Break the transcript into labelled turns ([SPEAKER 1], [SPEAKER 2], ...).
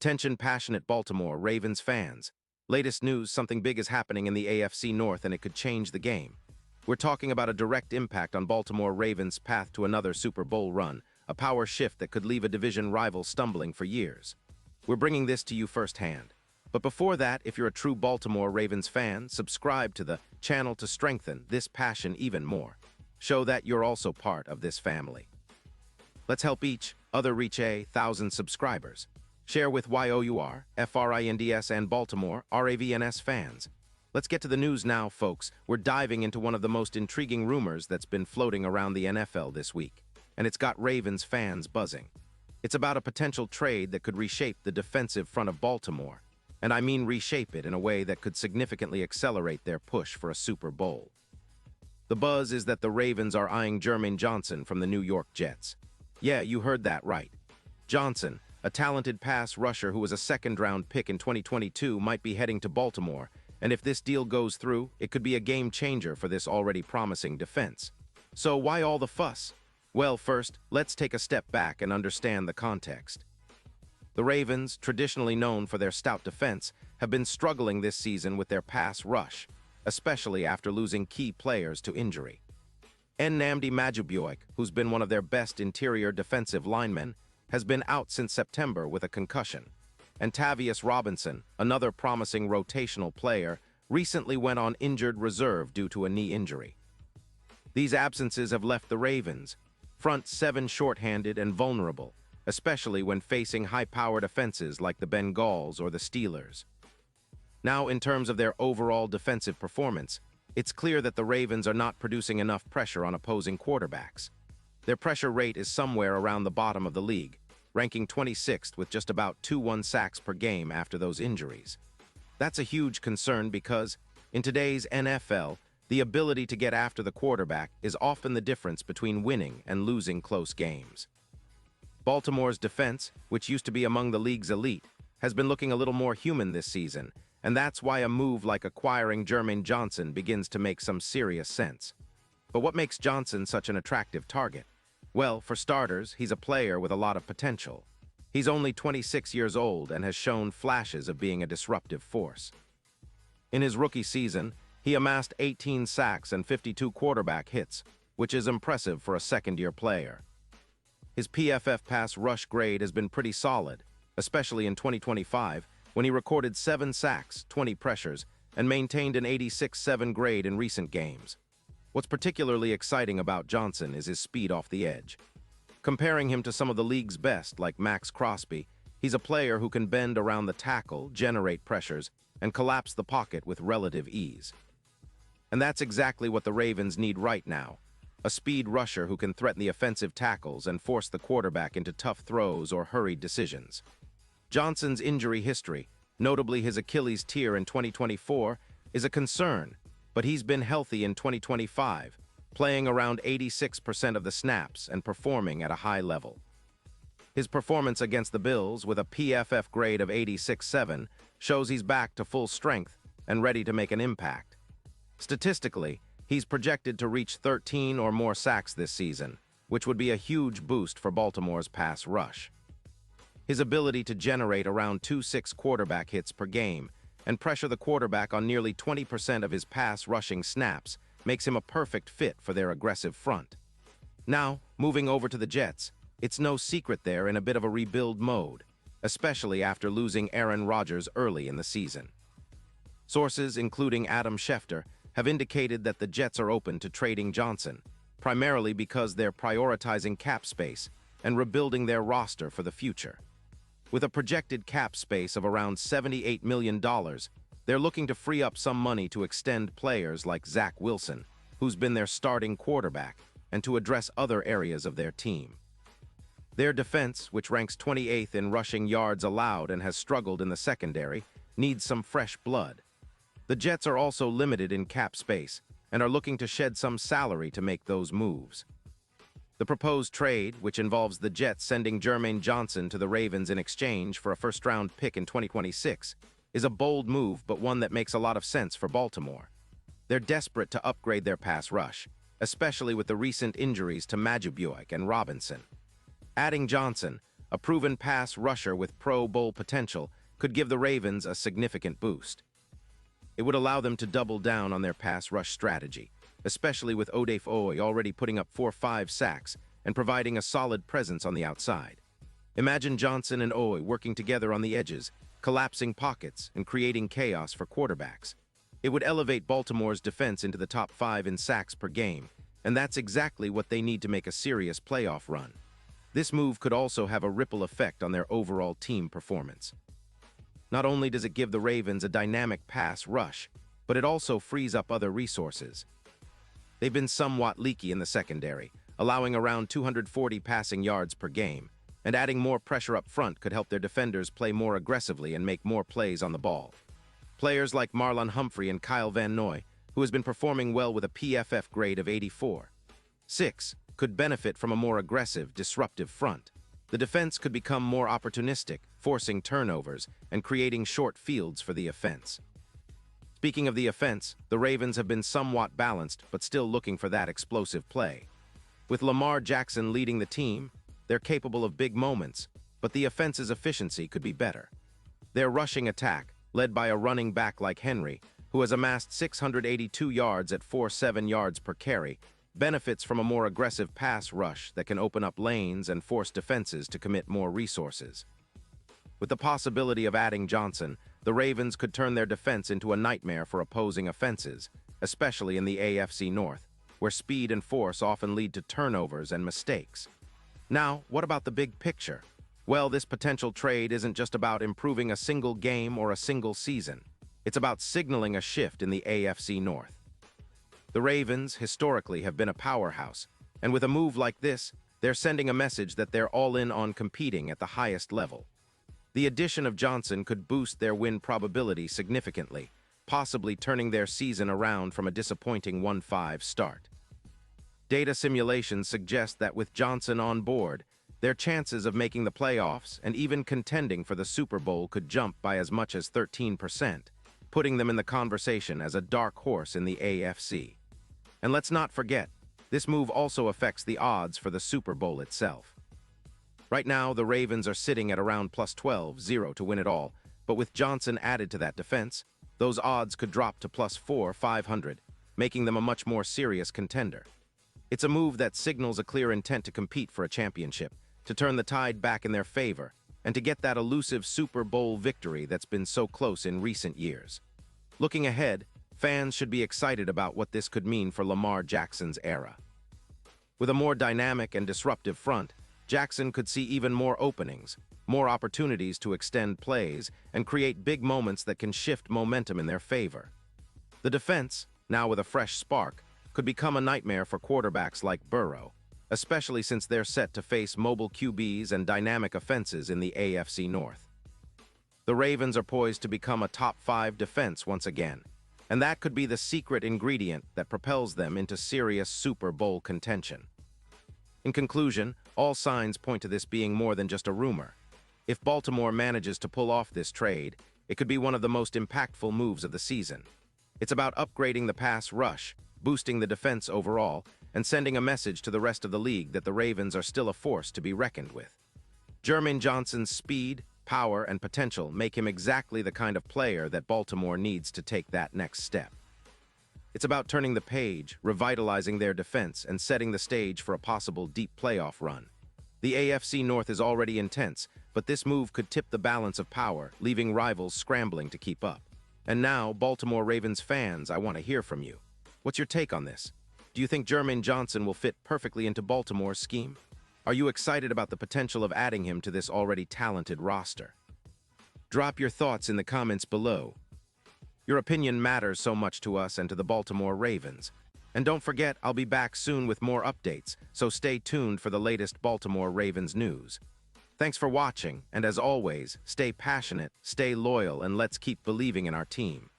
[SPEAKER 1] Attention passionate Baltimore Ravens fans. Latest news, something big is happening in the AFC North and it could change the game. We're talking about a direct impact on Baltimore Ravens' path to another Super Bowl run, a power shift that could leave a division rival stumbling for years. We're bringing this to you firsthand. But before that, if you're a true Baltimore Ravens fan, subscribe to the channel to strengthen this passion even more. Show that you're also part of this family. Let's help each other reach 1,000 subscribers. Share with YOUR, FRINDS, and Baltimore, RAVENS fans. Let's get to the news now, folks. We're diving into one of the most intriguing rumors that's been floating around the NFL this week, and it's got Ravens fans buzzing. It's about a potential trade that could reshape the defensive front of Baltimore, and I mean reshape it in a way that could significantly accelerate their push for a Super Bowl. The buzz is that the Ravens are eyeing Jermaine Johnson from the New York Jets. Yeah, you heard that right. Johnson, a talented pass rusher who was a second-round pick in 2022, might be heading to Baltimore, and if this deal goes through, it could be a game-changer for this already promising defense. So why all the fuss? Well, first, let's take a step back and understand the context. The Ravens, traditionally known for their stout defense, have been struggling this season with their pass rush, especially after losing key players to injury. Nnamdi Madubuike, who's been one of their best interior defensive linemen, has been out since September with a concussion, and Tavius Robinson, another promising rotational player, recently went on injured reserve due to a knee injury. These absences have left the Ravens, front seven shorthanded and vulnerable, especially when facing high-powered offenses like the Bengals or the Steelers. Now, in terms of their overall defensive performance, it's clear that the Ravens are not producing enough pressure on opposing quarterbacks. Their pressure rate is somewhere around the bottom of the league, ranking 26th with just about 2-1 sacks per game after those injuries. That's a huge concern because, in today's NFL, the ability to get after the quarterback is often the difference between winning and losing close games. Baltimore's defense, which used to be among the league's elite, has been looking a little more human this season, and that's why a move like acquiring Jermaine Johnson begins to make some serious sense. But what makes Johnson such an attractive target? Well, for starters, he's a player with a lot of potential. He's only 26 years old and has shown flashes of being a disruptive force. In his rookie season, he amassed 18 sacks and 52 quarterback hits, which is impressive for a second-year player. His PFF pass rush grade has been pretty solid, especially in 2025, when he recorded 7 sacks, 20 pressures, and maintained an 86.7 grade in recent games. What's particularly exciting about Johnson is his speed off the edge. Comparing him to some of the league's best, like Max Crosby, he's a player who can bend around the tackle, generate pressures, and collapse the pocket with relative ease. And that's exactly what the Ravens need right now, a speed rusher who can threaten the offensive tackles and force the quarterback into tough throws or hurried decisions. Johnson's injury history, notably his Achilles tear in 2024, is a concern, but he's been healthy in 2025, playing around 86% of the snaps and performing at a high level. His performance against the Bills with a PFF grade of 86.7 shows he's back to full strength and ready to make an impact. Statistically, he's projected to reach 13 or more sacks this season, which would be a huge boost for Baltimore's pass rush. His ability to generate around 2-6 quarterback hits per game and pressure the quarterback on nearly 20% of his pass rushing snaps makes him a perfect fit for their aggressive front. Now, moving over to the Jets, it's no secret they're in a bit of a rebuild mode, especially after losing Aaron Rodgers early in the season. Sources, including Adam Schefter, have indicated that the Jets are open to trading Johnson, primarily because they're prioritizing cap space and rebuilding their roster for the future. With a projected cap space of around $78 million, they're looking to free up some money to extend players like Zach Wilson, who's been their starting quarterback, and to address other areas of their team. Their defense, which ranks 28th in rushing yards allowed and has struggled in the secondary, needs some fresh blood. The Jets are also limited in cap space and are looking to shed some salary to make those moves. The proposed trade, which involves the Jets sending Jermaine Johnson to the Ravens in exchange for a first-round pick in 2026, is a bold move but one that makes a lot of sense for Baltimore. They're desperate to upgrade their pass rush, especially with the recent injuries to Madubuike and Robinson. Adding Johnson, a proven pass rusher with Pro Bowl potential, could give the Ravens a significant boost. It would allow them to double down on their pass rush strategy, especially with Oye already putting up 4-5 sacks and providing a solid presence on the outside. Imagine Johnson and Oye working together on the edges, collapsing pockets and creating chaos for quarterbacks. It would elevate Baltimore's defense into the top 5 in sacks per game, and that's exactly what they need to make a serious playoff run. This move could also have a ripple effect on their overall team performance. Not only does it give the Ravens a dynamic pass rush, but it also frees up other resources. They've been somewhat leaky in the secondary, allowing around 240 passing yards per game, and adding more pressure up front could help their defenders play more aggressively and make more plays on the ball. Players like Marlon Humphrey and Kyle Van Noy, who has been performing well with a PFF grade of 84.6, could benefit from a more aggressive, disruptive front. The defense could become more opportunistic, forcing turnovers and creating short fields for the offense. Speaking of the offense, the Ravens have been somewhat balanced but still looking for that explosive play. With Lamar Jackson leading the team, they're capable of big moments, but the offense's efficiency could be better. Their rushing attack, led by a running back like Henry, who has amassed 682 yards at 4.7 yards per carry, benefits from a more aggressive pass rush that can open up lanes and force defenses to commit more resources. With the possibility of adding Johnson, the Ravens could turn their defense into a nightmare for opposing offenses, especially in the AFC North, where speed and force often lead to turnovers and mistakes. Now, what about the big picture? Well, this potential trade isn't just about improving a single game or a single season. It's about signaling a shift in the AFC North. The Ravens, historically, have been a powerhouse, and with a move like this, they're sending a message that they're all in on competing at the highest level. The addition of Johnson could boost their win probability significantly, possibly turning their season around from a disappointing 1-5 start. Data simulations suggest that with Johnson on board, their chances of making the playoffs and even contending for the Super Bowl could jump by as much as 13%, putting them in the conversation as a dark horse in the AFC. And let's not forget, this move also affects the odds for the Super Bowl itself. Right now, the Ravens are sitting at around plus 12-0 to win it all, but with Johnson added to that defense, those odds could drop to plus 4-500, making them a much more serious contender. It's a move that signals a clear intent to compete for a championship, to turn the tide back in their favor, and to get that elusive Super Bowl victory that's been so close in recent years. Looking ahead, fans should be excited about what this could mean for Lamar Jackson's era. With a more dynamic and disruptive front, Jackson could see even more openings, more opportunities to extend plays, and create big moments that can shift momentum in their favor. The defense, now with a fresh spark, could become a nightmare for quarterbacks like Burrow, especially since they're set to face mobile QBs and dynamic offenses in the AFC North. The Ravens are poised to become a top 5 defense once again, and that could be the secret ingredient that propels them into serious Super Bowl contention. In conclusion, all signs point to this being more than just a rumor. If Baltimore manages to pull off this trade, it could be one of the most impactful moves of the season. It's about upgrading the pass rush, boosting the defense overall, and sending a message to the rest of the league that the Ravens are still a force to be reckoned with. Jermaine Johnson's speed, power, and potential make him exactly the kind of player that Baltimore needs to take that next step. It's about turning the page, revitalizing their defense, and setting the stage for a possible deep playoff run. The AFC North is already intense, but this move could tip the balance of power, leaving rivals scrambling to keep up. And now, Baltimore Ravens fans, I want to hear from you. What's your take on this? Do you think Jermaine Johnson will fit perfectly into Baltimore's scheme? Are you excited about the potential of adding him to this already talented roster? Drop your thoughts in the comments below. Your opinion matters so much to us and to the Baltimore Ravens. And don't forget, I'll be back soon with more updates, so stay tuned for the latest Baltimore Ravens news. Thanks for watching, and as always, stay passionate, stay loyal, and let's keep believing in our team.